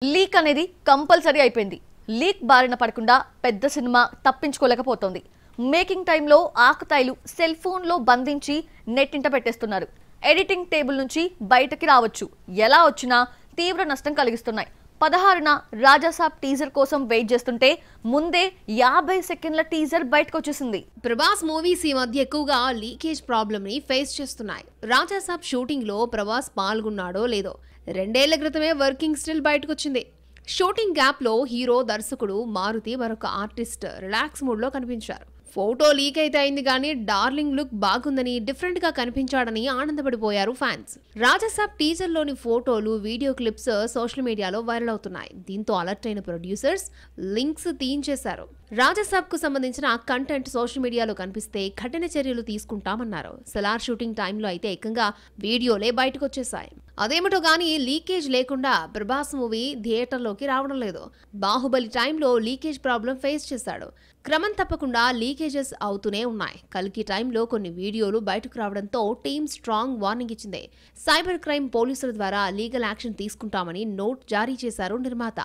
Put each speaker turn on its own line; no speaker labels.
Leak అనేది compulsory అయిపోయింది. Leak బారిన పడకుండా పెద్ద సినిమా తప్పించుకోలేకపోతోంది. మేకింగ్ టైంలో ఆకతాయిలు సెల్ ఫోన్లో బంధించి నెట్టింట పెట్టేస్తున్నారు. ఎడిటింగ్ టేబుల్ నుంచి బయటకి రావచ్చు, ఎలా వచ్చినా తీవ్ర నష్టం కలిగిస్తున్నాయి. 16న రాజాసాబ్ టీజర్ కోసం వెయిట్ చేస్తుంటే ముందే 50 సెకండ్ల టీజర్ బయటకు వచ్చేసింది.
ప్రభాస్ మూవీస్ ఈ మధ్య ఎక్కువగా లీకేజ్ ప్రాబ్లమ్ ని ఫేస్ చేస్తున్నాయి. రాజాసాబ్ షూటింగ్ లో ప్రభాస్ పాల్గొన్నాడో లేదో 2 ఏళ్ల క్రితమే వర్కింగ్ స్టిల్ బయటకు వచ్చింది. షూటింగ్ గ్యాప్ లో హీరో, దర్శకుడు మారుతి మరొక ఆర్టిస్ట్ రిలాక్స్ మూడ్ లో కనిపించారు. ఫోటో లీక్ అయితే అయింది కానీ డార్లింగ్ లుక్ బాగుందని, డిఫరెంట్ గా కనిపించాడని ఆనందపడిపోయారు ఫ్యాన్స్. రాజాసాబ్ టీజర్ లోని ఫోటోలు, వీడియో క్లిప్స్ సోషల్ మీడియాలో వైరల్ అవుతున్నాయి. దీంతో అలర్ట్ అయిన ప్రొడ్యూసర్స్ లింక్స్ తీయించేశారు. రాజాసాబ్ కు సంబంధించిన కంటెంట్ సోషల్ మీడియాలో కనిపిస్తే కఠిన చర్యలు తీసుకుంటామన్నారు. సెలార్ షూటింగ్ టైంలో అయితే ఏకంగా వీడియోలే బయటకు వచ్చేసాయి. అదేమిటో గానీ లీకేజ్ లేకుండా ప్రభాస్ మూవీ థియేటర్లోకి రావడం లేదు. బాహుబలి టైంలో లీకేజ్ ప్రాబ్లం ఫేస్ చేశాడు. క్రమం తప్పకుండా లీకేజెస్ అవుతూనే ఉన్నాయి. కల్కి టైంలో కొన్ని వీడియోలు బయటకు రావడంతో టీమ్ స్ట్రాంగ్ వార్నింగ్ ఇచ్చింది. సైబర్ క్రైమ్ పోలీసుల ద్వారా లీగల్ యాక్షన్ తీసుకుంటామని నోట్ జారీ చేశారు నిర్మాత.